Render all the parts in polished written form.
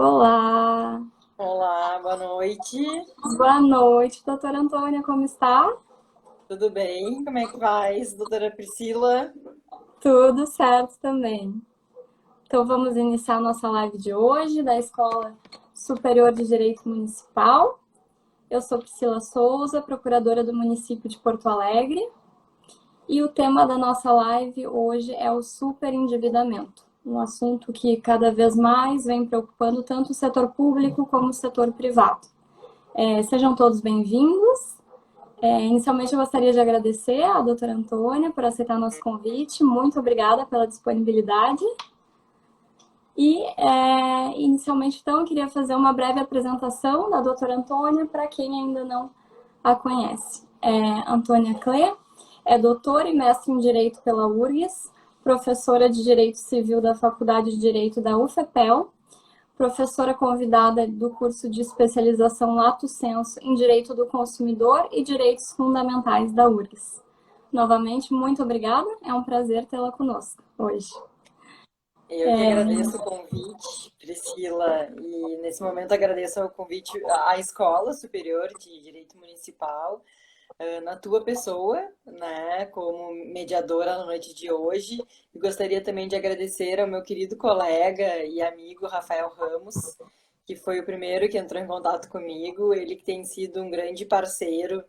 Olá, Olá, boa noite. boa noite, doutora Antônia, como está? Tudo bem? Como é que vai, doutora Priscila? Tudo certo também. Então vamos iniciar nossa live de hoje da Escola Superior de Direito Municipal. Eu sou Priscila Souza, procuradora do município de Porto Alegre, e o tema da nossa live hoje é o superendividamento, um assunto que cada vez mais vem preocupando tanto o setor público como o setor privado. Sejam todos bem-vindos. Inicialmente, eu gostaria de agradecer à doutora Antônia por aceitar nosso convite. Muito obrigada pela disponibilidade. Inicialmente, então, eu queria fazer uma breve apresentação da doutora Antônia para quem ainda não a conhece. Antônia Clé é doutora e mestre em Direito pela URGS, professora de Direito Civil da Faculdade de Direito da UFPEL, professora convidada do curso de especialização Lato Sensu em Direito do Consumidor e Direitos Fundamentais da URGS. Novamente, muito obrigada, é um prazer tê-la conosco hoje. Eu que agradeço o convite, Priscila, e nesse momento agradeço o convite à Escola Superior de Direito Municipal, na tua pessoa, né, como mediadora na noite de hoje. E gostaria também de agradecer ao meu querido colega e amigo Rafael Ramos, que foi o primeiro que entrou em contato comigo, ele que tem sido um grande parceiro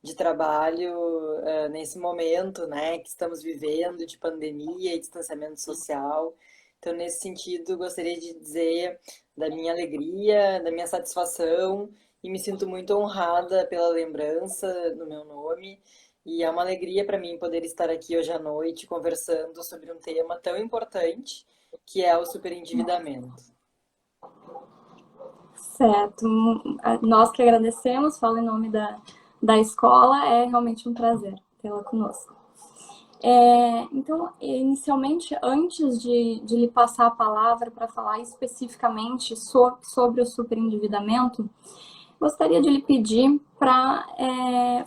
de trabalho nesse momento, né, que estamos vivendo de pandemia e distanciamento social. Então, nesse sentido, gostaria de dizer da minha alegria, da minha satisfação e me sinto muito honrada pela lembrança no meu nome. E é uma alegria para mim poder estar aqui hoje à noite conversando sobre um tema tão importante que é o superendividamento. Certo, nós que agradecemos, falo em nome da escola, é realmente um prazer tê-la conosco. Então, inicialmente, antes de lhe passar a palavra para falar especificamente sobre o superendividamento, gostaria de lhe pedir para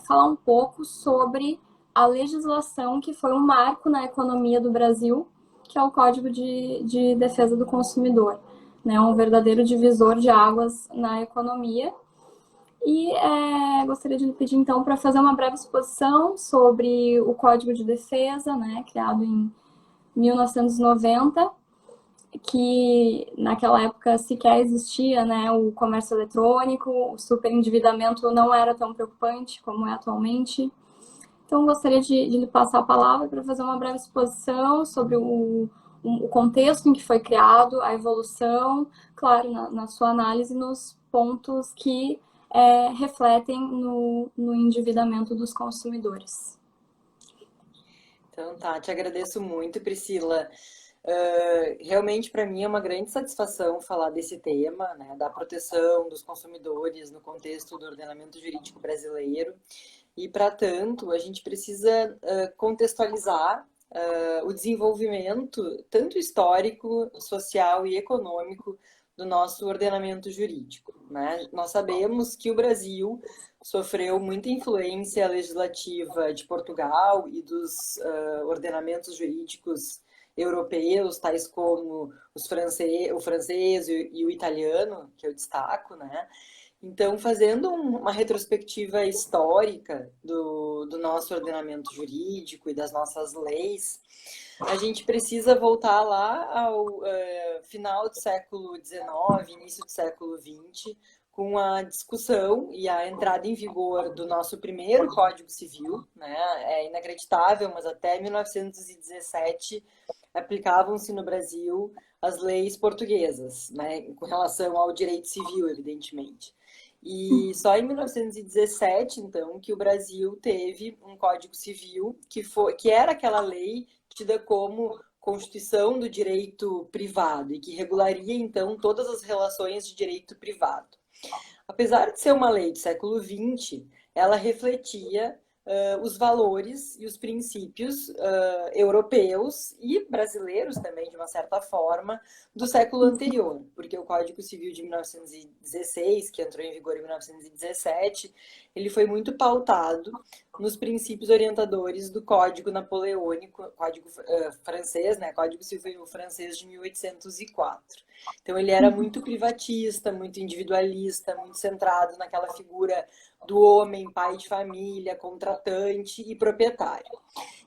falar um pouco sobre a legislação que foi um marco na economia do Brasil, que é o Código de Defesa do Consumidor, né, um verdadeiro divisor de águas na economia. E gostaria de lhe pedir, então, para fazer uma breve exposição sobre o Código de Defesa, né, criado em 1990, que naquela época sequer existia, né, o comércio eletrônico, o superendividamento não era tão preocupante como é atualmente. Então, gostaria de lhe passar a palavra para fazer uma breve exposição sobre o contexto em que foi criado, a evolução, claro, na sua análise, nos pontos que refletem no endividamento dos consumidores. Então, tá, te agradeço muito, Priscila. Realmente, para mim, é uma grande satisfação falar desse tema, né, da proteção dos consumidores no contexto do ordenamento jurídico brasileiro. E, para tanto, a gente precisa contextualizar o desenvolvimento, tanto histórico, social e econômico, do nosso ordenamento jurídico, né? Nós sabemos que o Brasil sofreu muita influência legislativa de Portugal e dos ordenamentos jurídicos europeus, tais como o francês e o italiano, que eu destaco, né? Então, fazendo uma retrospectiva histórica do nosso ordenamento jurídico e das nossas leis, a gente precisa voltar lá ao final do século XIX, início do século XX, com a discussão e a entrada em vigor do nosso primeiro Código Civil, né? É inacreditável, mas até 1917 aplicavam-se no Brasil as leis portuguesas, né? Com relação ao direito civil, evidentemente. E só em 1917, então, que o Brasil teve um Código Civil que era aquela lei tida como Constituição do Direito Privado e que regularia, então, todas as relações de direito privado. Apesar de ser uma lei do século XX, ela refletia os valores e os princípios europeus e brasileiros também, de uma certa forma, do século anterior, porque o Código Civil de 1916, que entrou em vigor em 1917, ele foi muito pautado nos princípios orientadores do Código Napoleônico, Código francês, né, Código Civil francês de 1804. Então ele era muito privatista, muito individualista, muito centrado naquela figura do homem, pai de família, contratante e proprietário.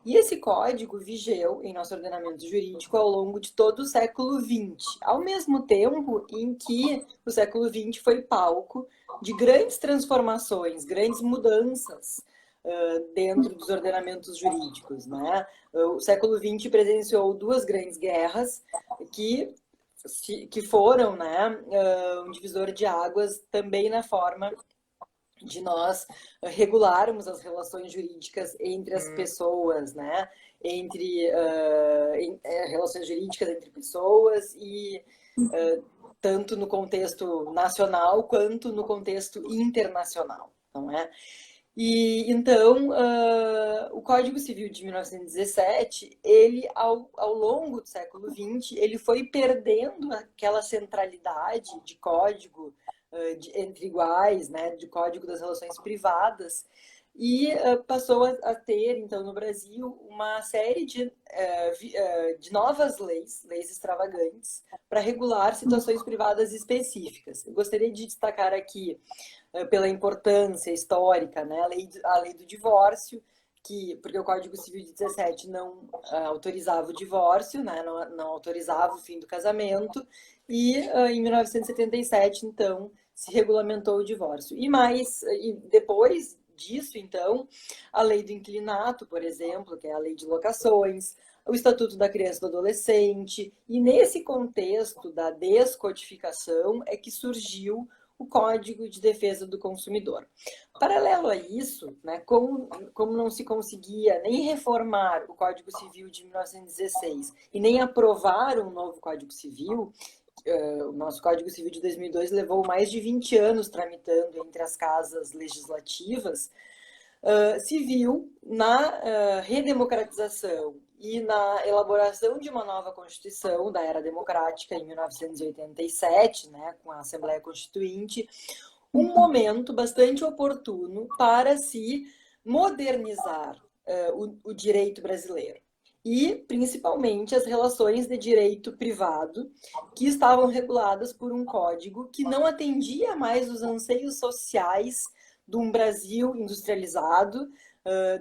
E esse código vigeu em nosso ordenamento jurídico ao longo de todo o século XX, ao mesmo tempo em que o século XX foi palco de grandes transformações, grandes mudanças dentro dos ordenamentos jurídicos, né? O século XX presenciou duas grandes guerras que foram, né, um divisor de águas também na forma de nós regularmos as relações jurídicas entre as pessoas, né? Entre relações jurídicas entre pessoas e tanto no contexto nacional quanto no contexto internacional, não é? E então o Código Civil de 1917, ele ao longo do século XX, ele foi perdendo aquela centralidade de código entre iguais, né, de código das relações privadas, e passou a ter, então, no Brasil, uma série de novas leis extravagantes, para regular situações privadas específicas. Eu gostaria de destacar aqui, pela importância histórica, né, a lei do divórcio, porque o Código Civil de 17 não autorizava o divórcio, né, não autorizava o fim do casamento, e em 1977, então, se regulamentou o divórcio. E depois disso, então, a lei do inquilinato, por exemplo, que é a lei de locações, o Estatuto da Criança e do Adolescente, e nesse contexto da descodificação é que surgiu o Código de Defesa do Consumidor. Paralelo a isso, né, como não se conseguia nem reformar o Código Civil de 1916 e nem aprovar um novo Código Civil, o nosso Código Civil de 2002 levou mais de 20 anos tramitando entre as casas legislativas, se viu na redemocratização e na elaboração de uma nova Constituição da Era Democrática em 1987, né, com a Assembleia Constituinte, um momento bastante oportuno para se modernizar o direito brasileiro. E, principalmente, as relações de direito privado, que estavam reguladas por um código que não atendia mais os anseios sociais de um Brasil industrializado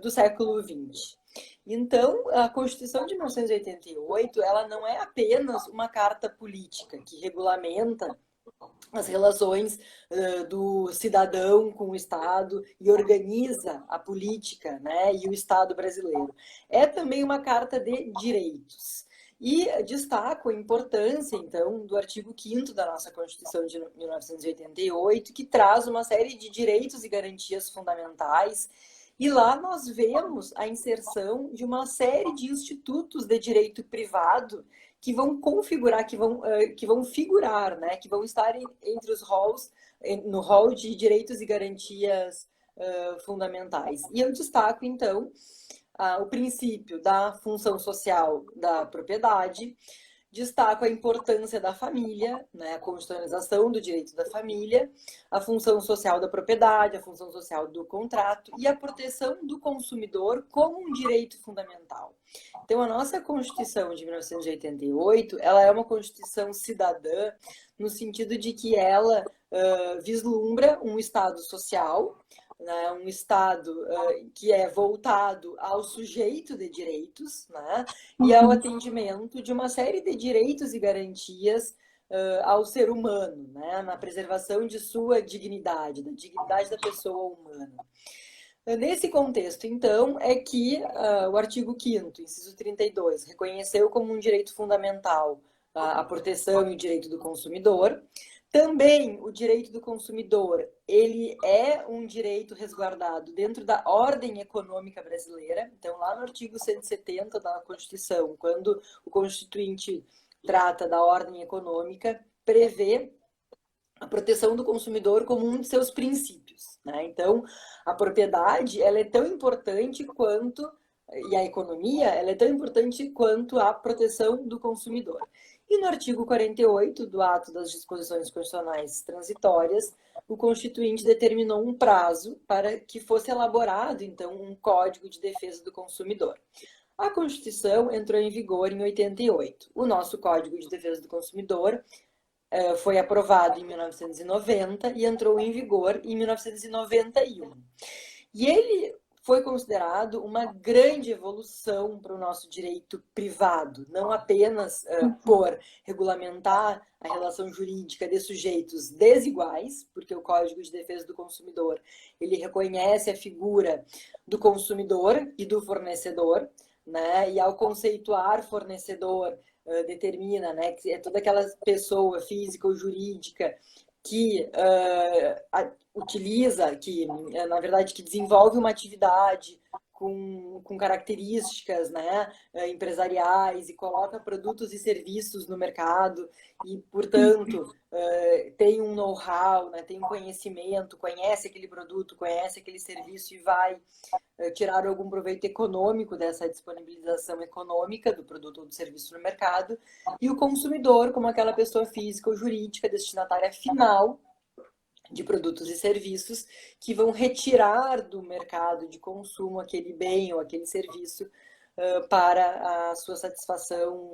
do século XX. Então, a Constituição de 1988, ela não é apenas uma carta política que regulamenta as relações do cidadão com o Estado e organiza a política, né, e o Estado brasileiro. É também uma carta de direitos. E destaco a importância, então, do artigo 5º da nossa Constituição de 1988, que traz uma série de direitos e garantias fundamentais. E lá nós vemos a inserção de uma série de institutos de direito privado que vão configurar, que vão figurar, né, que vão estar entre os roles, no rol de direitos e garantias fundamentais. E eu destaco, então, o princípio da função social da propriedade, destaco a importância da família, né, a constitucionalização do direito da família, a função social da propriedade, a função social do contrato e a proteção do consumidor como um direito fundamental. Então, a nossa Constituição de 1988, ela é uma Constituição cidadã, no sentido de que ela vislumbra um Estado social, né, um Estado que é voltado ao sujeito de direitos, né, e ao atendimento de uma série de direitos e garantias ao ser humano, né, na preservação de sua dignidade, da dignidade da pessoa humana. Nesse contexto, então, é que o artigo 5º, inciso 32, reconheceu como um direito fundamental a proteção e o direito do consumidor. Também o direito do consumidor, ele é um direito resguardado dentro da ordem econômica brasileira. Então, lá no artigo 170 da Constituição, quando o Constituinte trata da ordem econômica, prevê a proteção do consumidor como um de seus princípios, né? Então, a propriedade, ela é tão importante quanto, e a economia, ela é tão importante quanto a proteção do consumidor. E no artigo 48 do Ato das Disposições Constitucionais Transitórias, o Constituinte determinou um prazo para que fosse elaborado, então, um Código de Defesa do Consumidor. A Constituição entrou em vigor em 88. O nosso Código de Defesa do Consumidor foi aprovado em 1990 e entrou em vigor em 1991. E ele foi considerado uma grande evolução para o nosso direito privado, não apenas por regulamentar a relação jurídica de sujeitos desiguais, porque o Código de Defesa do Consumidor ele reconhece a figura do consumidor e do fornecedor, né? E ao conceituar fornecedor, determina, né, que é toda aquela pessoa física ou jurídica que utiliza, que na verdade que desenvolve uma atividade com características, né, empresariais e coloca produtos e serviços no mercado e, portanto, tem um know-how, né, tem um conhecimento, conhece aquele produto, conhece aquele serviço e vai tirar algum proveito econômico dessa disponibilização econômica do produto ou do serviço no mercado, e o consumidor como aquela pessoa física ou jurídica destinatária final de produtos e serviços que vão retirar do mercado de consumo aquele bem ou aquele serviço para a sua satisfação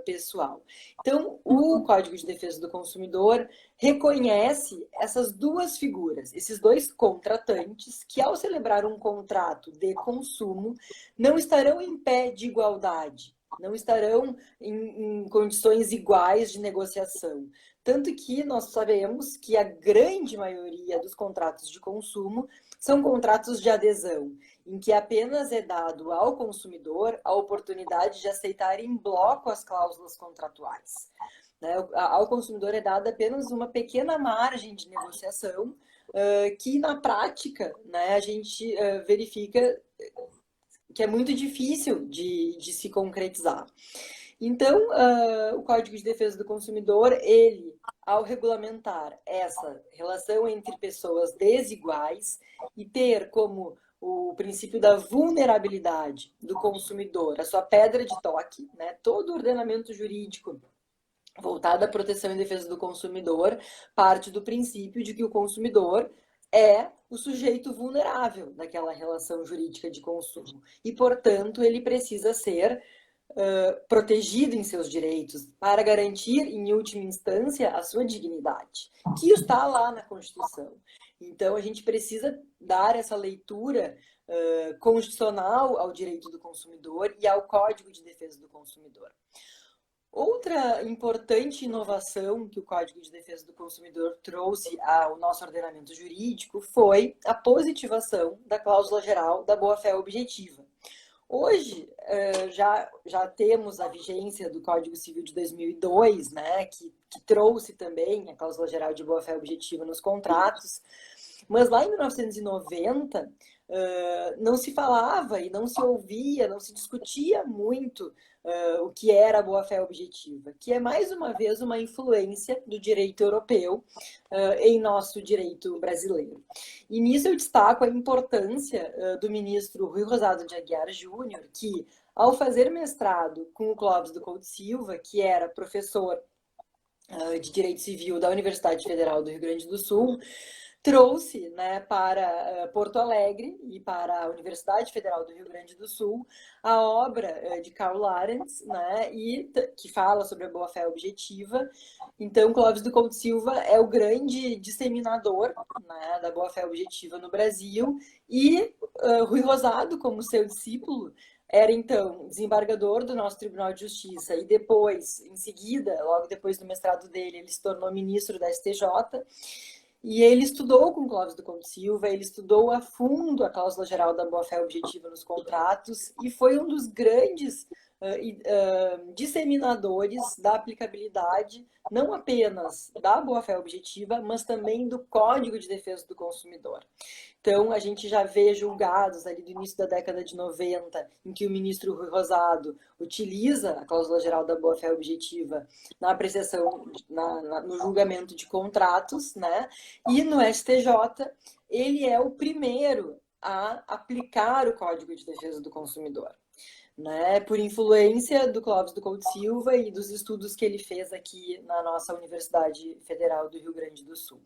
pessoal. Então, o Código de Defesa do Consumidor reconhece essas duas figuras, esses dois contratantes que, ao celebrar um contrato de consumo, não estarão em pé de igualdade, não estarão em condições iguais de negociação. Tanto que nós sabemos que a grande maioria dos contratos de consumo são contratos de adesão, em que apenas é dado ao consumidor a oportunidade de aceitar em bloco as cláusulas contratuais. Ao consumidor é dada apenas uma pequena margem de negociação, que na prática, né, a gente verifica que é muito difícil de se concretizar. Então, o Código de Defesa do Consumidor, ele, ao regulamentar essa relação entre pessoas desiguais e ter como o princípio da vulnerabilidade do consumidor, a sua pedra de toque, né? Todo o ordenamento jurídico voltado à proteção e defesa do consumidor parte do princípio de que o consumidor é o sujeito vulnerável daquela relação jurídica de consumo e, portanto, ele precisa ser protegido em seus direitos para garantir, em última instância, a sua dignidade, que está lá na Constituição. Então, a gente precisa dar essa leitura constitucional ao direito do consumidor e ao Código de Defesa do Consumidor. Outra importante inovação que o Código de Defesa do Consumidor trouxe ao nosso ordenamento jurídico foi a positivação da cláusula geral da boa-fé objetiva. Hoje, já temos a vigência do Código Civil de 2002, né, que trouxe também a cláusula geral de boa-fé objetiva nos contratos, mas lá em 1990 não se falava e não se ouvia, não se discutia muito o que era a boa-fé objetiva, que é mais uma vez uma influência do direito europeu em nosso direito brasileiro. E nisso eu destaco a importância do ministro Rui Rosado de Aguiar Júnior, que, ao fazer mestrado com o Clóvis do Couto Silva, que era professor de Direito Civil da Universidade Federal do Rio Grande do Sul, trouxe, né, para Porto Alegre e para a Universidade Federal do Rio Grande do Sul a obra de Karl Larenz, né, que fala sobre a boa-fé objetiva. Então, Clóvis do Couto Silva é o grande disseminador, né, da boa-fé objetiva no Brasil e Rui Rosado, como seu discípulo, era, então, desembargador do nosso Tribunal de Justiça e depois, em seguida, logo depois do mestrado dele, ele se tornou ministro da STJ. E ele estudou com Clóvis do Couto Silva, ele estudou a fundo a cláusula geral da boa-fé objetiva nos contratos e foi um dos grandes disseminadores da aplicabilidade, não apenas da boa-fé objetiva, mas também do Código de Defesa do Consumidor. Então, a gente já vê julgados ali do início da década de 90, em que o ministro Rui Rosado utiliza a cláusula geral da boa-fé objetiva na apreciação, no julgamento de contratos, né? E no STJ, ele é o primeiro a aplicar o Código de Defesa do Consumidor, né, por influência do Clóvis do Couto Silva e dos estudos que ele fez aqui na nossa Universidade Federal do Rio Grande do Sul.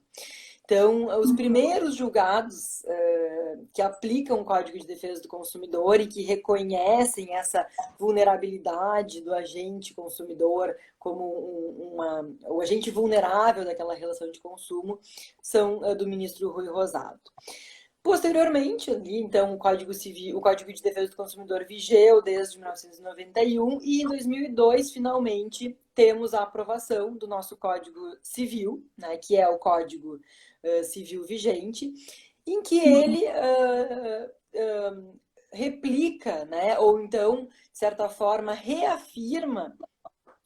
Então, os primeiros julgados que aplicam o Código de Defesa do Consumidor e que reconhecem essa vulnerabilidade do agente consumidor como o agente vulnerável daquela relação de consumo são do ministro Rui Rosado. Posteriormente, ali, então, o Código Civil, o Código de Defesa do Consumidor vigeu desde 1991 e em 2002, finalmente, temos a aprovação do nosso Código Civil, né, que é o Código Civil vigente, em que ele replica, né, ou então, de certa forma, reafirma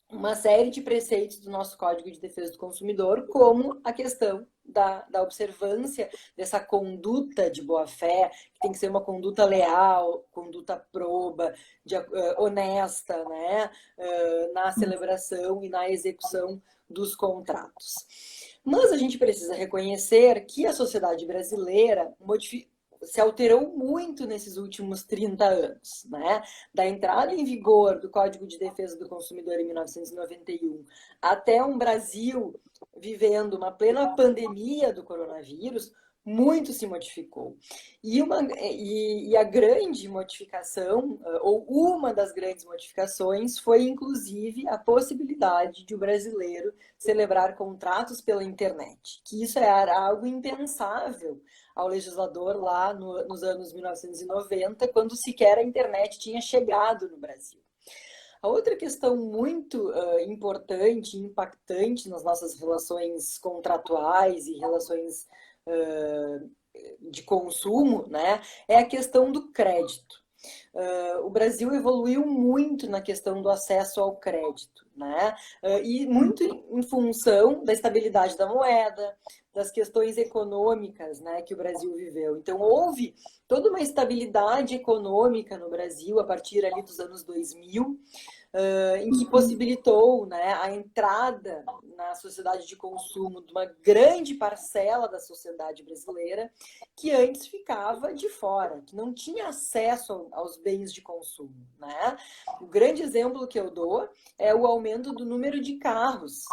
uma série de preceitos do nosso Código de Defesa do Consumidor, como a questão da observância dessa conduta de boa-fé, que tem que ser uma conduta leal, conduta proba, honesta, né, na celebração e na execução dos contratos. Mas a gente precisa reconhecer que a sociedade brasileira se alterou muito nesses últimos 30 anos, né? Da entrada em vigor do Código de Defesa do Consumidor em 1991 até um Brasil vivendo uma plena pandemia do coronavírus, muito se modificou. E a grande modificação, ou uma das grandes modificações, foi inclusive a possibilidade de o brasileiro celebrar contratos pela internet, que isso era algo impensável ao legislador lá nos anos 1990, quando sequer a internet tinha chegado no Brasil. A outra questão muito importante e impactante nas nossas relações contratuais e relações de consumo, né, é a questão do crédito. O Brasil evoluiu muito na questão do acesso ao crédito, né? E muito em função da estabilidade da moeda, das questões econômicas, né, que o Brasil viveu. Então, houve toda uma estabilidade econômica no Brasil a partir ali dos anos 2000, em que possibilitou, né, a entrada na sociedade de consumo de uma grande parcela da sociedade brasileira que antes ficava de fora, que não tinha acesso aos bens de consumo, né? O grande exemplo que eu dou é o aumento do número de carros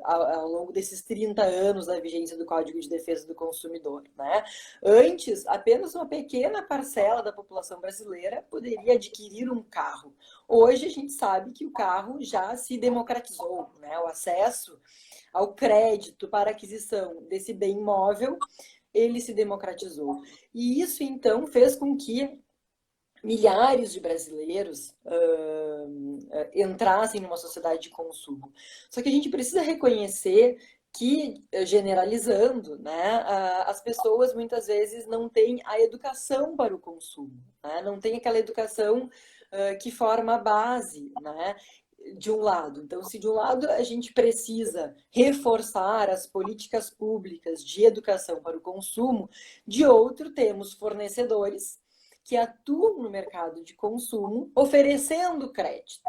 ao longo desses 30 anos da vigência do Código de Defesa do Consumidor, né? Antes, apenas uma pequena parcela da população brasileira poderia adquirir um carro. Hoje a gente sabe que o carro já se democratizou, né? O acesso ao crédito para aquisição desse bem imóvel, ele se democratizou. E isso, então, fez com que milhares de brasileiros entrassem numa sociedade de consumo. Só que a gente precisa reconhecer que, generalizando, né, as pessoas muitas vezes não têm a educação para o consumo, né? Não tem aquela educação que forma a base, né, de um lado. Então, se de um lado a gente precisa reforçar as políticas públicas de educação para o consumo, de outro temos fornecedores que atuam no mercado de consumo oferecendo crédito.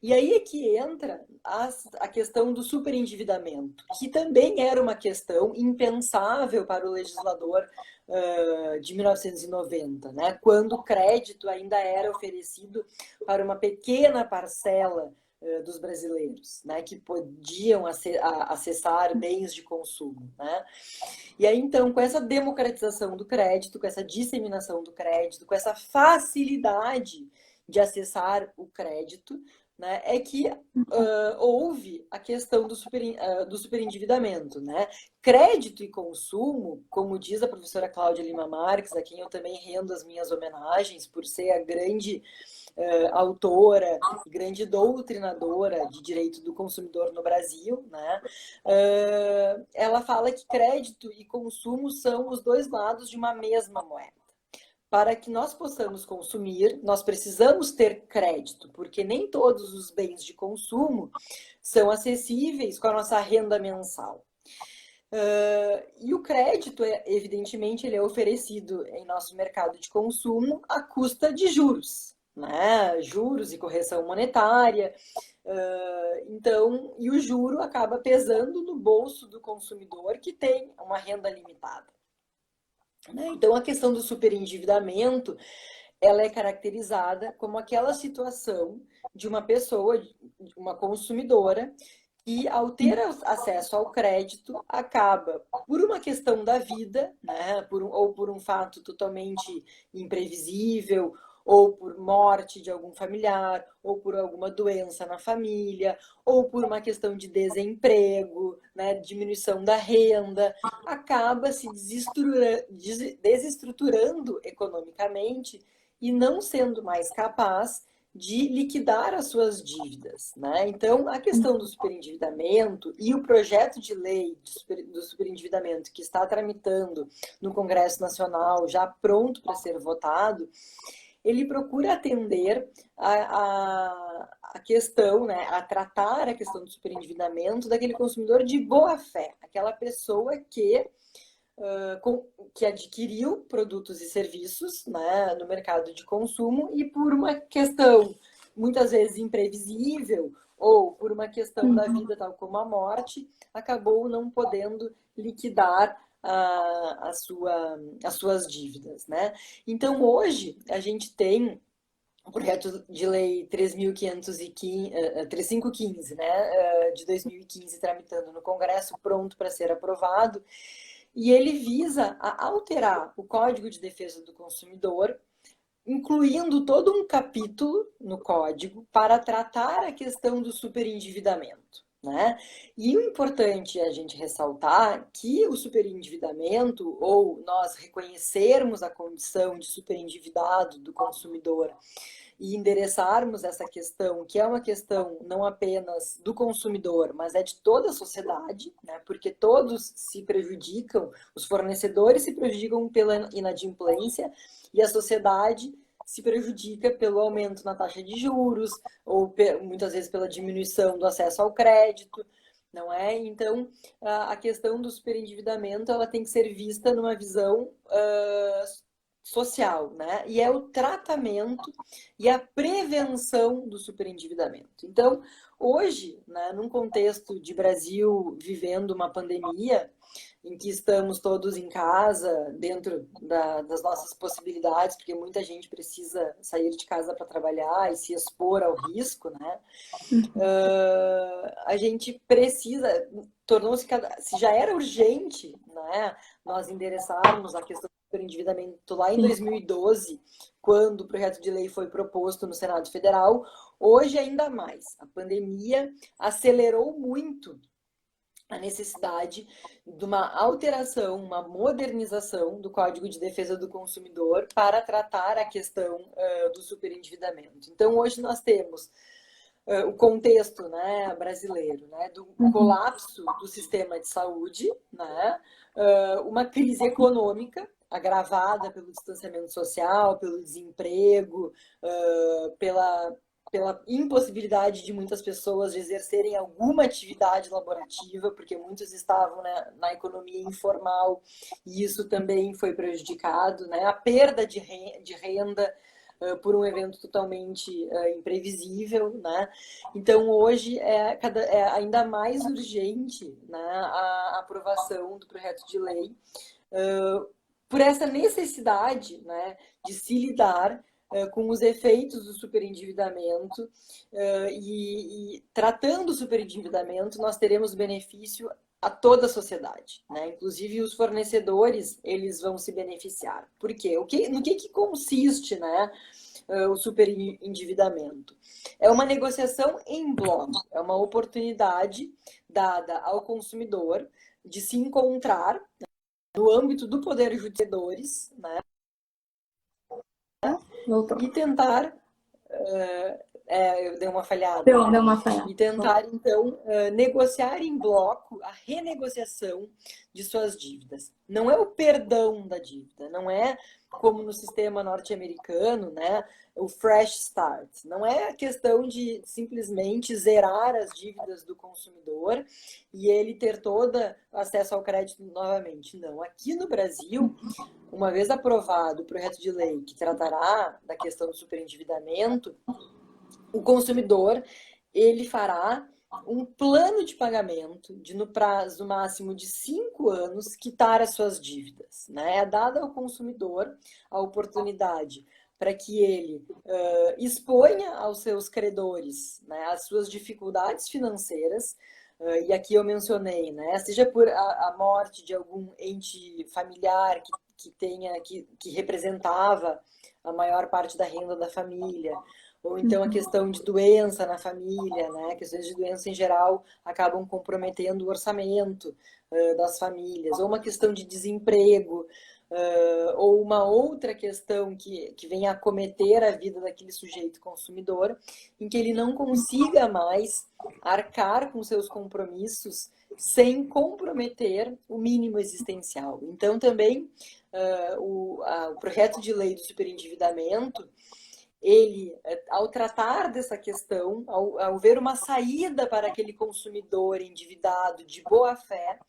E aí é que entra a questão do superendividamento, que também era uma questão impensável para o legislador de 1990, né? Quando o crédito ainda era oferecido para uma pequena parcela dos brasileiros, né, que podiam acessar bens de consumo, né? E aí, então, com essa democratização do crédito, com essa disseminação do crédito, com essa facilidade de acessar o crédito, né, é que houve a questão do superendividamento, né? Crédito e consumo, como diz a professora Cláudia Lima Marques, a quem eu também rendo as minhas homenagens por ser a grande autora, grande doutrinadora de direito do consumidor no Brasil, né? Ela fala que crédito e consumo são os dois lados de uma mesma moeda. Para que nós possamos consumir, nós precisamos ter crédito, porque nem todos os bens de consumo são acessíveis com a nossa renda mensal. E o crédito, evidentemente, ele é oferecido em nosso mercado de consumo à custa de juros, né? Juros e correção monetária. Então, e o juro acaba pesando no bolso do consumidor que tem uma renda limitada. Então, a questão do superendividamento, ela é caracterizada como aquela situação de uma pessoa, uma consumidora, E ao ter acesso ao crédito, acaba, por uma questão da vida, né, ou por um fato totalmente imprevisível, ou por morte de algum familiar, ou por alguma doença na família, ou por uma questão de desemprego, né, diminuição da renda, acaba se desestruturando economicamente e não sendo mais capaz de liquidar as suas dívidas, né? Então, a questão do superendividamento e o projeto de lei do superendividamento que está tramitando no Congresso Nacional, já pronto para ser votado, ele procura atender a questão, né, a tratar a questão do superendividamento daquele consumidor de boa fé, aquela pessoa que adquiriu produtos e serviços, né, no mercado de consumo e por uma questão muitas vezes imprevisível ou por uma questão da vida tal como a morte, acabou não podendo liquidar as suas dívidas, né? Então hoje a gente tem o projeto de lei 3515, né, de 2015 tramitando no Congresso, pronto para ser aprovado, e ele visa a alterar o Código de Defesa do Consumidor, incluindo todo um capítulo no código para tratar a questão do superendividamento, né? E o importante é a gente ressaltar que o superendividamento, ou nós reconhecermos a condição de superendividado do consumidor e endereçarmos essa questão, que é uma questão não apenas do consumidor, mas é de toda a sociedade, né? Porque todos se prejudicam, os fornecedores se prejudicam pela inadimplência e a sociedade se prejudica pelo aumento na taxa de juros ou muitas vezes pela diminuição do acesso ao crédito, não é? Então, a questão do superendividamento ela tem que ser vista numa visão social, né? E é o tratamento e a prevenção do superendividamento. Então, hoje, né, num contexto de Brasil vivendo uma pandemia, em que estamos todos em casa, dentro das nossas possibilidades, porque muita gente precisa sair de casa para trabalhar e se expor ao risco, né? A gente precisa, tornou-se, se já era urgente, né, nós endereçarmos a questão do endividamento lá em 2012, quando o projeto de lei foi proposto no Senado Federal, hoje ainda mais. A pandemia acelerou muito a necessidade de uma alteração, uma modernização do Código de Defesa do Consumidor para tratar a questão do superendividamento. Então, hoje nós temos o contexto, né, brasileiro, né, do colapso do sistema de saúde, né, uma crise econômica agravada pelo distanciamento social, pelo desemprego, pela impossibilidade de muitas pessoas de exercerem alguma atividade laborativa, porque muitos estavam, né, na economia informal e isso também foi prejudicado, né, a perda de renda por um evento totalmente imprevisível, né? Então hoje é ainda mais urgente, né, a aprovação do projeto de lei por essa necessidade, né, de se lidar com os efeitos do superendividamento e tratando o superendividamento nós teremos benefício a toda a sociedade, né? Inclusive os fornecedores eles vão se beneficiar. Por quê? No que consiste, né, o superendividamento? É uma negociação em bloco, é uma oportunidade dada ao consumidor de se encontrar no âmbito do poder judiciário, né? Voltou. E tentar eu dei uma falhada. Deu uma falhada. E tentar, então, negociar em bloco a renegociação de suas dívidas. Não é o perdão da dívida, não é como no sistema norte-americano, né, o fresh start. Não é a questão de simplesmente zerar as dívidas do consumidor e ele ter todo acesso ao crédito novamente. Não. Aqui no Brasil, uma vez aprovado o projeto de lei que tratará da questão do superendividamento, o consumidor ele fará um plano de pagamento de, no prazo máximo de 5 anos, quitar as suas dívidas. Né? É dada ao consumidor a oportunidade para que ele exponha aos seus credores, né, as suas dificuldades financeiras, e aqui eu mencionei, né? Seja por a morte de algum ente familiar que representava a maior parte da renda da família, ou então a questão de doença na família, né? Questões de doença em geral acabam comprometendo o orçamento das famílias, ou uma questão de desemprego, ou uma outra questão que venha acometer a vida daquele sujeito consumidor, em que ele não consiga mais arcar com seus compromissos sem comprometer o mínimo existencial. Então, também, o projeto de lei do superendividamento, ele, ao tratar dessa questão, ao ver uma saída para aquele consumidor endividado de boa fé,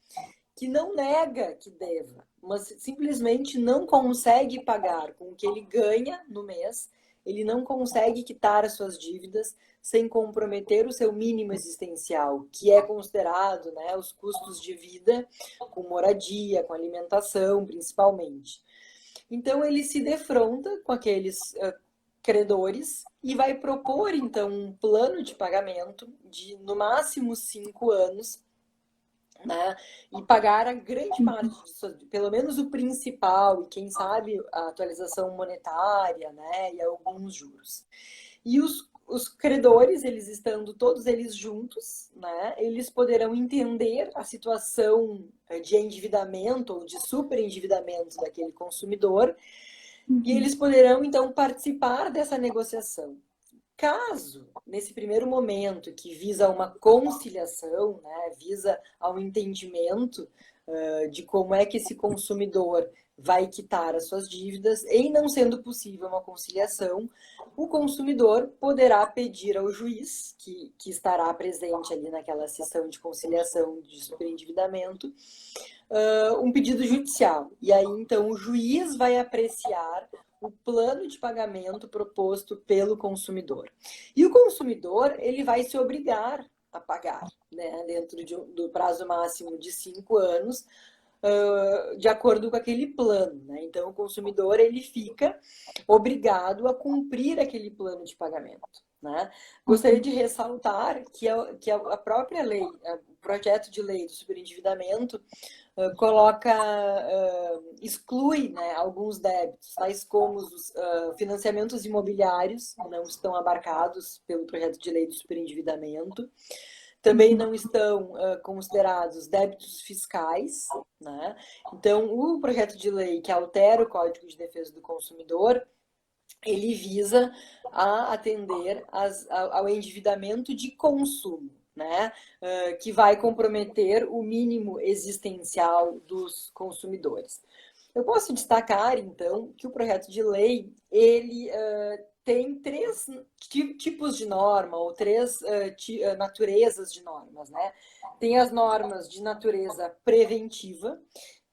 que não nega que deva, mas simplesmente não consegue pagar com o que ele ganha no mês, ele não consegue quitar as suas dívidas sem comprometer o seu mínimo existencial, que é considerado, né, os custos de vida, com moradia, com alimentação, principalmente. Então ele se defronta com aqueles credores e vai propor, então, um plano de pagamento de, no máximo, 5 anos, né? E pagar a grande parte disso, pelo menos o principal, e quem sabe a atualização monetária, né? E alguns juros. E os credores, eles estando todos eles juntos, né? Eles poderão entender a situação de endividamento ou de superendividamento daquele consumidor, e eles poderão, então, participar dessa negociação. Caso, nesse primeiro momento, que visa uma conciliação, né, visa ao entendimento de como é que esse consumidor vai quitar as suas dívidas, em não sendo possível uma conciliação, o consumidor poderá pedir ao juiz, que estará presente ali naquela sessão de conciliação de superendividamento, um pedido judicial. E aí, então, o juiz vai apreciar o plano de pagamento proposto pelo consumidor. E o consumidor, ele vai se obrigar a pagar, né, dentro do prazo máximo de 5 anos, de acordo com aquele plano, né? Então, o consumidor, ele fica obrigado a cumprir aquele plano de pagamento, né? Gostaria de ressaltar que a própria lei, o projeto de lei do superendividamento, exclui, né, alguns débitos, tais como os financiamentos imobiliários, não estão abarcados pelo projeto de lei do superendividamento. Também não estão considerados débitos fiscais, né? Então, o projeto de lei que altera o Código de Defesa do Consumidor, ele visa a atender ao endividamento de consumo, né? Que vai comprometer o mínimo existencial dos consumidores. Eu posso destacar, então, que o projeto de lei, ele tem 3 tipos de norma, ou 3 naturezas de normas, né? Tem as normas de natureza preventiva,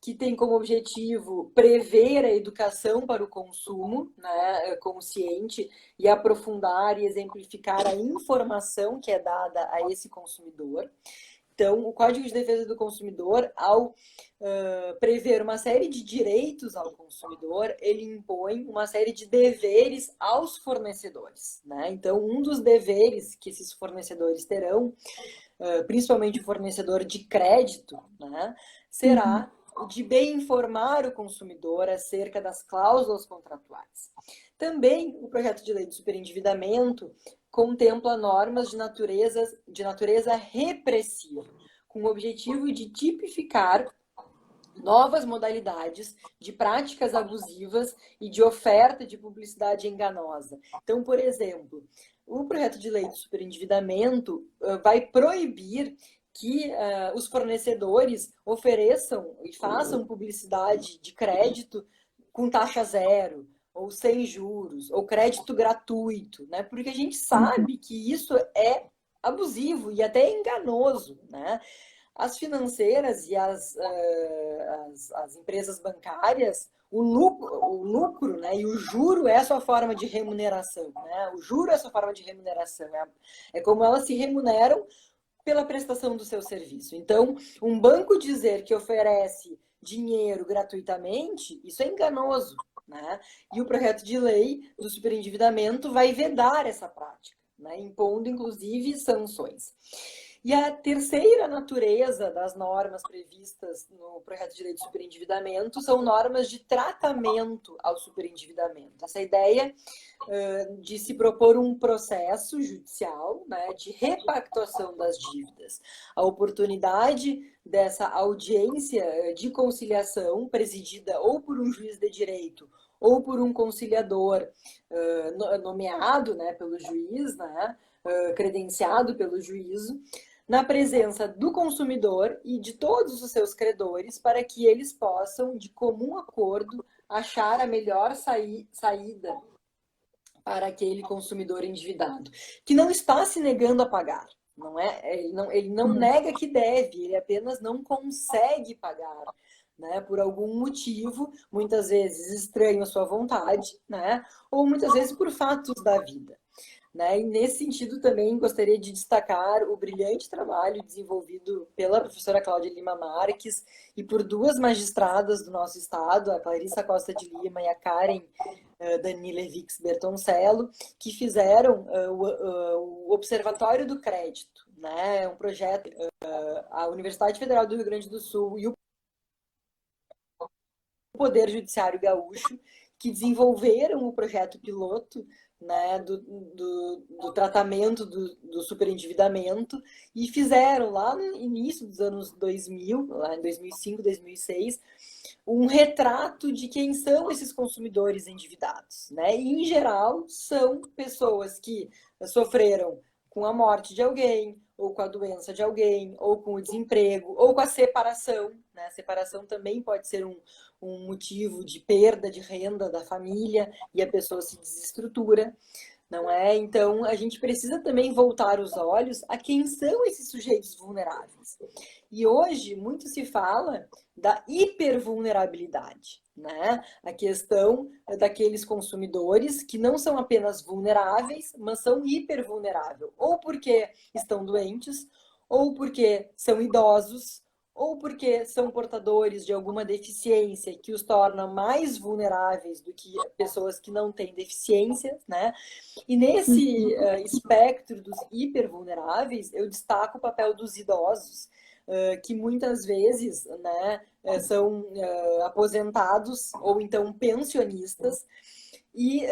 que tem como objetivo prever a educação para o consumo, né, consciente, e aprofundar e exemplificar a informação que é dada a esse consumidor. Então, o Código de Defesa do Consumidor, ao prever uma série de direitos ao consumidor, ele impõe uma série de deveres aos fornecedores, né? Então, um dos deveres que esses fornecedores terão, principalmente o fornecedor de crédito, né, será de bem informar o consumidor acerca das cláusulas contratuais. Também o projeto de lei do superendividamento contempla normas de natureza repressiva, com o objetivo de tipificar novas modalidades de práticas abusivas e de oferta de publicidade enganosa. Então, por exemplo, o projeto de lei do superendividamento vai proibir que os fornecedores ofereçam e façam publicidade de crédito com taxa zero, ou sem juros, ou crédito gratuito, né? Porque a gente sabe que isso é abusivo e até enganoso, né? As financeiras e as empresas bancárias, o lucro, né, e o juro é a sua forma de remuneração, né? O juro é a sua forma de remuneração, é como elas se remuneram pela prestação do seu serviço. Então, um banco dizer que oferece dinheiro gratuitamente, isso é enganoso, né? E o projeto de lei do superendividamento vai vedar essa prática, né? Impondo, inclusive, sanções. E a terceira natureza das normas previstas no projeto de lei de superendividamento são normas de tratamento ao superendividamento. Essa ideia de se propor um processo judicial, né, de repactuação das dívidas. A oportunidade dessa audiência de conciliação, presidida ou por um juiz de direito ou por um conciliador nomeado, né, pelo juiz, né, credenciado pelo juízo, na presença do consumidor e de todos os seus credores, para que eles possam, de comum acordo, achar a melhor saída para aquele consumidor endividado, que não está se negando a pagar. Não é? Ele não nega que deve, ele apenas não consegue pagar, né? Por algum motivo, muitas vezes estranho à sua vontade, né? Ou muitas vezes por fatos da vida. Né? E nesse sentido também gostaria de destacar o brilhante trabalho desenvolvido pela professora Cláudia Lima Marques e por duas magistradas do nosso estado, a Clarissa Costa de Lima e a Karen Danile Vix Bertoncello, que fizeram o Observatório do Crédito, né? Um projeto, a Universidade Federal do Rio Grande do Sul e o Poder Judiciário Gaúcho, que desenvolveram o projeto piloto, né, do tratamento do superendividamento e fizeram lá no início dos anos 2000, lá em 2005, 2006, um retrato de quem são esses consumidores endividados, né? E, em geral, são pessoas que sofreram com a morte de alguém, ou com a doença de alguém, ou com o desemprego, ou com a separação, né? A separação também pode ser um motivo de perda de renda da família e a pessoa se desestrutura, não é? Então, a gente precisa também voltar os olhos a quem são esses sujeitos vulneráveis. E hoje, muito se fala da hipervulnerabilidade, né? A questão daqueles consumidores que não são apenas vulneráveis, mas são hipervulneráveis, ou porque estão doentes, ou porque são idosos, ou porque são portadores de alguma deficiência que os torna mais vulneráveis do que pessoas que não têm deficiência, né? E nesse espectro dos hipervulneráveis, eu destaco o papel dos idosos, que muitas vezes, né, são aposentados ou então pensionistas e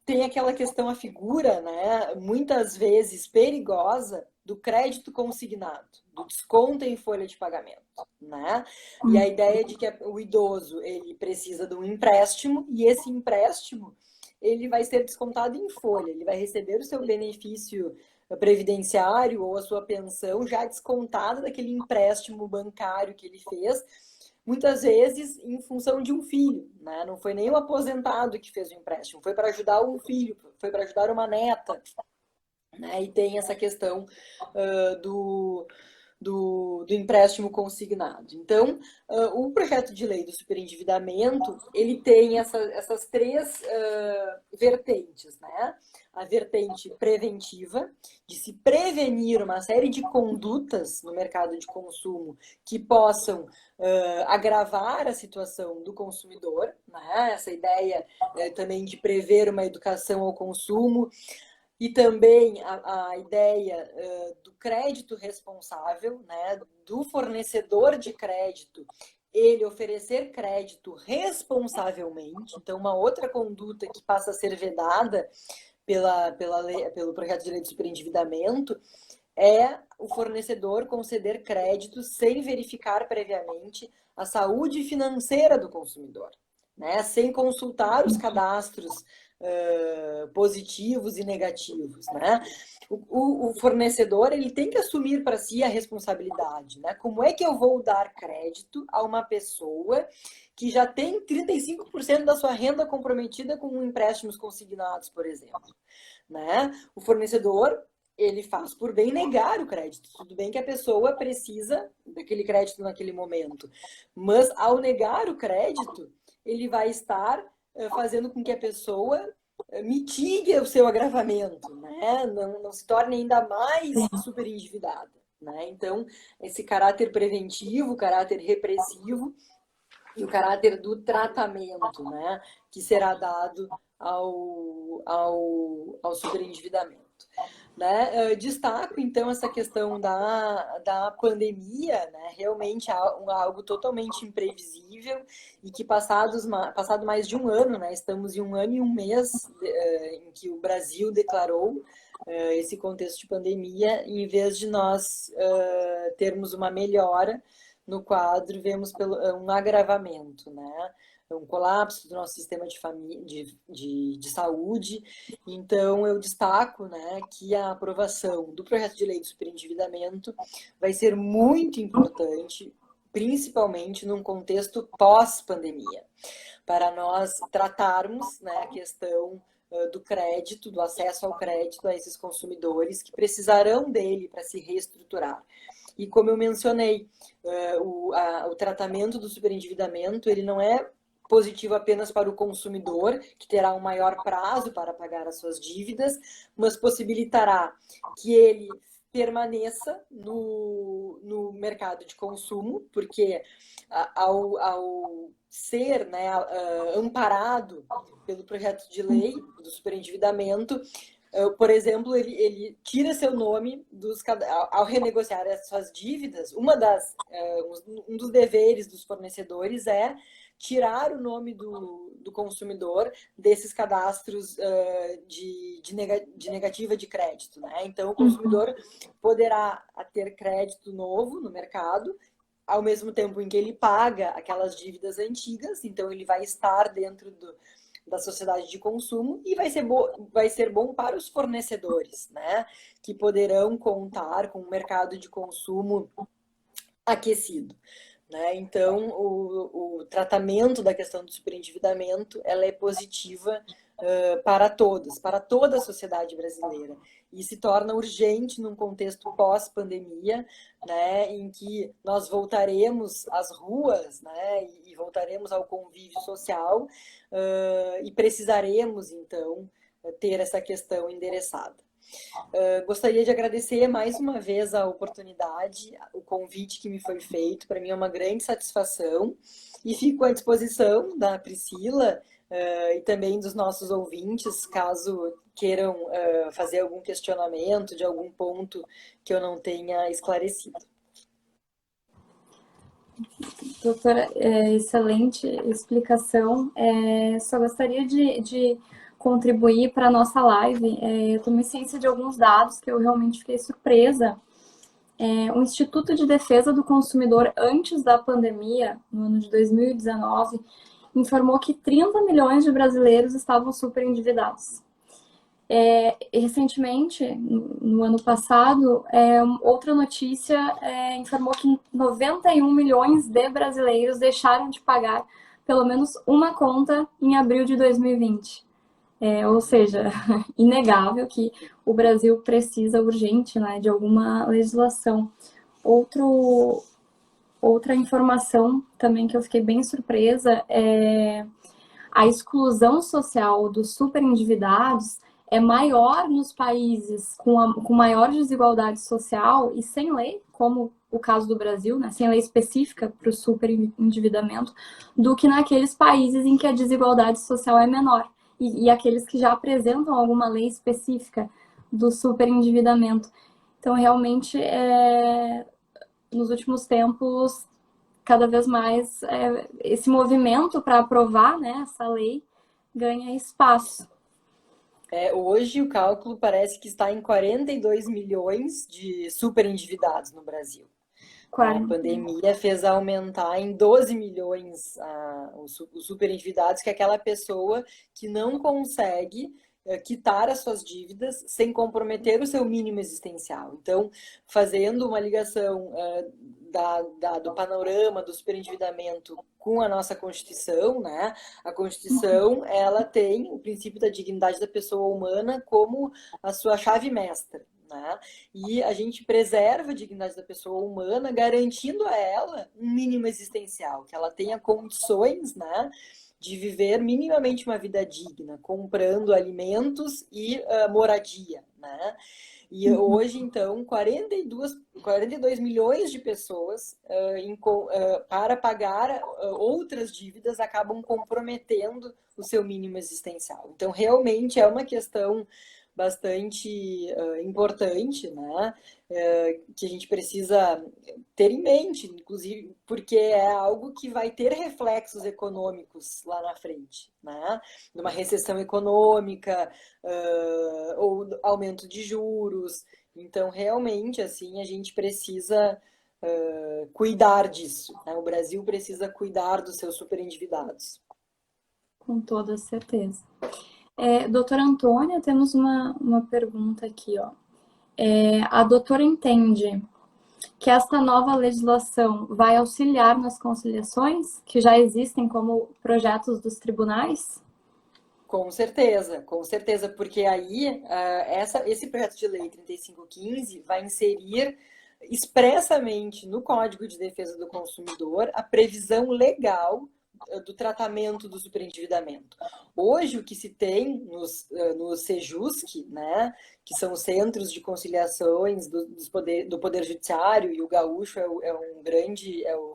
tem aquela questão, a figura, né, muitas vezes perigosa, do crédito consignado, do desconto em folha de pagamento, né? E a ideia de que o idoso, ele precisa de um empréstimo e esse empréstimo, ele vai ser descontado em folha, ele vai receber o seu benefício previdenciário ou a sua pensão já descontada daquele empréstimo bancário que ele fez, muitas vezes em função de um filho, né? Não foi nem o aposentado que fez o empréstimo, foi para ajudar um filho, foi para ajudar uma neta, né? E tem essa questão do empréstimo consignado. Então, o projeto de lei do superendividamento, ele tem essas três vertentes, né? A vertente preventiva, de se prevenir uma série de condutas no mercado de consumo que possam agravar a situação do consumidor, né? Essa ideia também de prever uma educação ao consumo, e também a ideia do crédito responsável, né, do fornecedor de crédito, ele oferecer crédito responsavelmente. Então, uma outra conduta que passa a ser vedada pelo projeto de lei de superendividamento é o fornecedor conceder crédito sem verificar previamente a saúde financeira do consumidor, né, sem consultar os cadastros positivos e negativos, né? O fornecedor, ele tem que assumir para si a responsabilidade, né? Como é que eu vou dar crédito a uma pessoa que já tem 35% da sua renda comprometida com empréstimos consignados, por exemplo, né? O fornecedor, ele faz por bem negar o crédito. Tudo bem que a pessoa precisa daquele crédito naquele momento, mas ao negar o crédito, ele vai estar fazendo com que a pessoa mitigue o seu agravamento, né? Não se torne ainda mais super endividada, né? Então, esse caráter preventivo, caráter repressivo e o caráter do tratamento, né? Que será dado ao superendividamento. né? Destaco, então, essa questão da pandemia, né? Realmente algo totalmente imprevisível e que passado mais de um ano, né? Estamos em um ano e um mês em que o Brasil declarou esse contexto de pandemia, e em vez de nós termos uma melhora no quadro, vemos um agravamento, né? Um colapso do nosso sistema de saúde. Então, eu destaco, né, que a aprovação do projeto de lei do superendividamento vai ser muito importante, principalmente num contexto pós-pandemia, para nós tratarmos, né, a questão do crédito, do acesso ao crédito a esses consumidores que precisarão dele para se reestruturar. E como eu mencionei, o tratamento do superendividamento, ele não é positivo apenas para o consumidor, que terá um maior prazo para pagar as suas dívidas, mas possibilitará que ele permaneça no mercado de consumo, porque ao ser, né, amparado pelo projeto de lei do superendividamento, por exemplo, ele tira seu nome ao renegociar as suas dívidas. Um dos deveres dos fornecedores é tirar o nome do consumidor desses cadastros de negativa de crédito, né? Então, o consumidor poderá ter crédito novo no mercado, ao mesmo tempo em que ele paga aquelas dívidas antigas, então ele vai estar dentro da sociedade de consumo, e vai ser bom para os fornecedores, né? Que poderão contar com um mercado de consumo aquecido. Né? Então, o tratamento da questão do superendividamento, ela é positiva para todos, para toda a sociedade brasileira, e se torna urgente num contexto pós-pandemia, né, em que nós voltaremos às ruas, né, e voltaremos ao convívio social, e precisaremos, então, ter essa questão endereçada. Gostaria de agradecer mais uma vez a oportunidade, o convite que me foi feito. Para mim é uma grande satisfação, e fico à disposição da Priscila e também dos nossos ouvintes, caso queiram fazer algum questionamento de algum ponto que eu não tenha esclarecido. Doutora, excelente explicação. Só gostaria de contribuir para a nossa live. Eu tomei ciência de alguns dados que eu realmente fiquei surpresa. O Instituto de Defesa do Consumidor, antes da pandemia, no ano de 2019, informou que 30 milhões de brasileiros estavam super endividados. Recentemente, no ano passado, outra notícia informou que 91 milhões de brasileiros deixaram de pagar pelo menos uma conta em abril de 2020. Ou seja, inegável que o Brasil precisa urgente, né, de alguma legislação. Outra informação também que eu fiquei bem surpresa é a exclusão social dos superendividados é maior nos países com maior desigualdade social e sem lei, como o caso do Brasil, né, sem lei específica para o superendividamento, do que naqueles países em que a desigualdade social é menor. E aqueles que já apresentam alguma lei específica do superendividamento. Então, realmente, nos últimos tempos, cada vez mais, esse movimento para aprovar, né, essa lei ganha espaço. Hoje o cálculo parece que está em 42 milhões de superendividados no Brasil. A pandemia fez aumentar em 12 milhões os superendividados, que é aquela pessoa que não consegue quitar as suas dívidas sem comprometer o seu mínimo existencial. Então, fazendo uma ligação do panorama do superendividamento com a nossa Constituição, né? A Constituição, ela tem o princípio da dignidade da pessoa humana como a sua chave mestra. Né? E a gente preserva a dignidade da pessoa humana, garantindo a ela um mínimo existencial, que ela tenha condições, né, de viver minimamente uma vida digna, comprando alimentos e moradia. Né? E hoje, então, 42 milhões de pessoas, para pagar outras dívidas, acabam comprometendo o seu mínimo existencial. Então, realmente é uma questão bastante importante, né? Que a gente precisa ter em mente, inclusive, porque é algo que vai ter reflexos econômicos lá na frente, né? Numa recessão econômica, ou aumento de juros. Então, realmente, assim, a gente precisa cuidar disso, né? O Brasil precisa cuidar dos seus superendividados. Com toda certeza. Doutora Antônia, temos uma pergunta aqui, ó. A doutora entende que esta nova legislação vai auxiliar nas conciliações que já existem como projetos dos tribunais? Com certeza, porque aí esse projeto de lei 3515 vai inserir expressamente no Código de Defesa do Consumidor a previsão legal do tratamento do superendividamento. Hoje, o que se tem no Sejusc, né, que são os centros de conciliações do Poder Judiciário, e o Gaúcho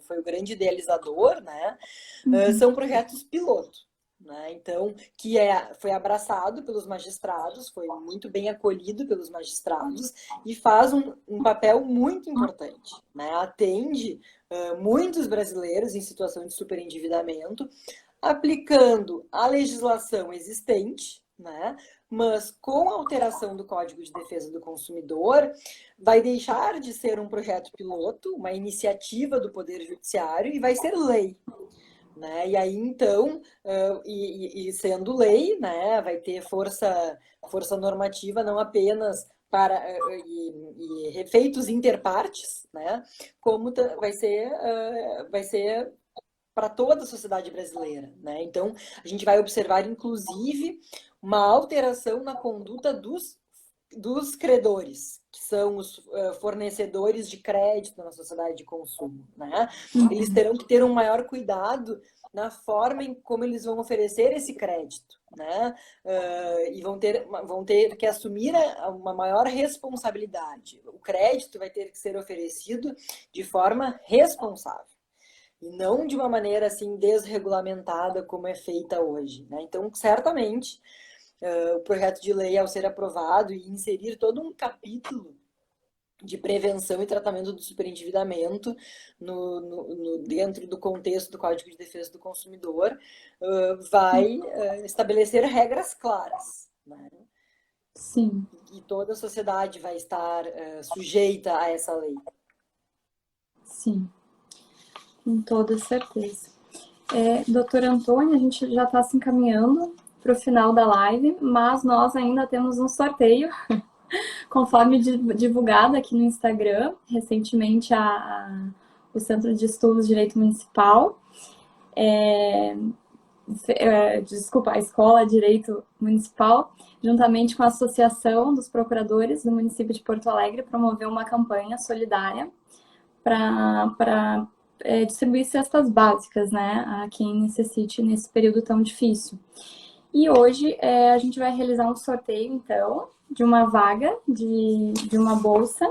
foi o grande idealizador, né, são projetos piloto. Né? Então, foi abraçado pelos magistrados, foi muito bem acolhido pelos magistrados e faz um papel muito importante. Né? Atende muitos brasileiros em situação de superendividamento, aplicando a legislação existente, né? Mas com a alteração do Código de Defesa do Consumidor, vai deixar de ser um projeto piloto, uma iniciativa do Poder Judiciário, e vai ser lei. Né? E aí, então, sendo lei, né, vai ter força normativa não apenas para efeitos interpartes, né, como vai ser para toda a sociedade brasileira. Né? Então, a gente vai observar, inclusive, uma alteração na conduta dos credores, que são os fornecedores de crédito na sociedade de consumo. Né? Eles terão que ter um maior cuidado na forma em como eles vão oferecer esse crédito. Né? E vão ter que assumir uma maior responsabilidade. O crédito vai ter que ser oferecido de forma responsável. E não de uma maneira assim desregulamentada como é feita hoje. Né? Então, certamente, o projeto de lei, ao ser aprovado e inserir todo um capítulo de prevenção e tratamento do superendividamento dentro do contexto do Código de Defesa do Consumidor, vai estabelecer regras claras. Né? Sim. E toda a sociedade vai estar sujeita a essa lei. Sim, com toda certeza. Doutora Antônia, a gente já está se encaminhando para o final da live, mas nós ainda temos um sorteio, conforme divulgado aqui no Instagram, recentemente o Centro de Estudos de Direito Municipal, a Escola de Direito Municipal, juntamente com a Associação dos Procuradores do município de Porto Alegre, promoveu uma campanha solidária para distribuir cestas básicas, né, a quem necessite nesse período tão difícil. E hoje a gente vai realizar um sorteio, então, de uma vaga de uma bolsa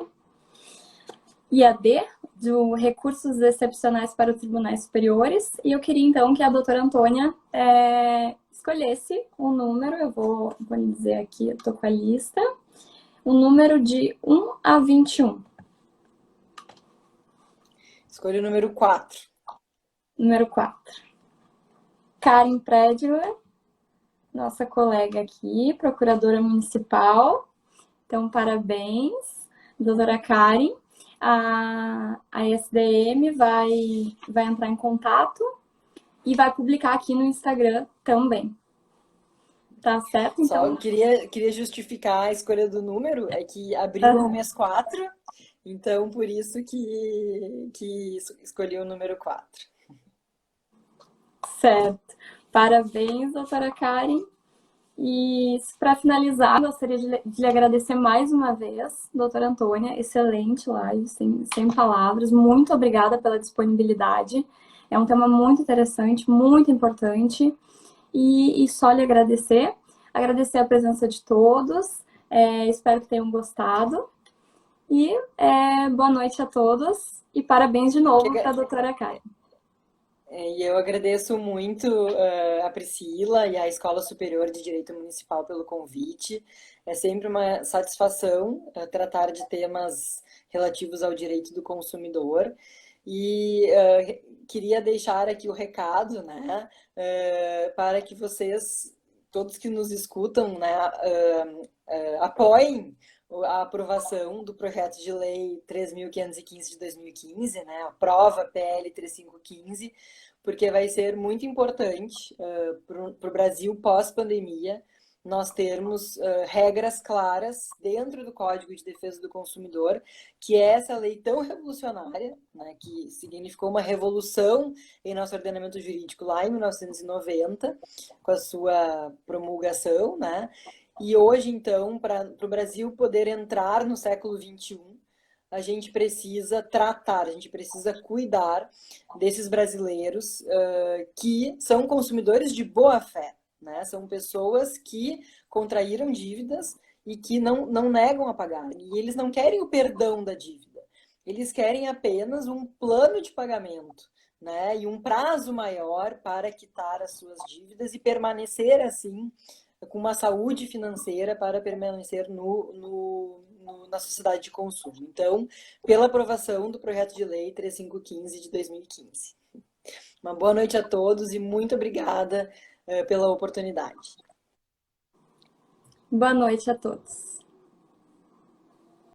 IAD, do Recursos Excepcionais para os Tribunais Superiores. E eu queria, então, que a doutora Antônia escolhesse um número, eu vou lhe dizer aqui, eu estou com a lista, um número de 1 a 21. Escolha o número 4. Número 4. Karen Predler, nossa colega aqui, procuradora municipal. Então, parabéns, doutora Karen. A SDM vai entrar em contato e vai publicar aqui no Instagram também. Tá certo? Então, só queria justificar a escolha do número, é que abriu o mês 4, então por isso que escolhi o número 4. Certo. Parabéns, doutora Karen. E para finalizar, gostaria de lhe agradecer mais uma vez, doutora Antônia, excelente live, sem palavras. Muito obrigada pela disponibilidade. É um tema muito interessante, muito importante. E só lhe agradecer a presença de todos. Espero que tenham gostado. E boa noite a todos. E parabéns de novo para a doutora Karen. E eu agradeço muito a Priscila e a Escola Superior de Direito Municipal pelo convite. É sempre uma satisfação tratar de temas relativos ao direito do consumidor. E queria deixar aqui o recado, né, para que vocês, todos que nos escutam, né, apoiem a aprovação do projeto de lei 3.515 de 2015, né, aprova PL 3515, porque vai ser muito importante para o Brasil pós-pandemia nós termos regras claras dentro do Código de Defesa do Consumidor, que é essa lei tão revolucionária, né, que significou uma revolução em nosso ordenamento jurídico lá em 1990, com a sua promulgação, né? E hoje, então, para o Brasil poder entrar no século XXI, a gente precisa tratar, a gente precisa cuidar desses brasileiros que são consumidores de boa fé, né? São pessoas que contraíram dívidas e que não negam a pagar. E eles não querem o perdão da dívida, eles querem apenas um plano de pagamento, né? E um prazo maior para quitar as suas dívidas e permanecer assim com uma saúde financeira para permanecer na sociedade de consumo. Então, pela aprovação do projeto de lei 3515 de 2015. Uma boa noite a todos e muito obrigada pela oportunidade. Boa noite a todos.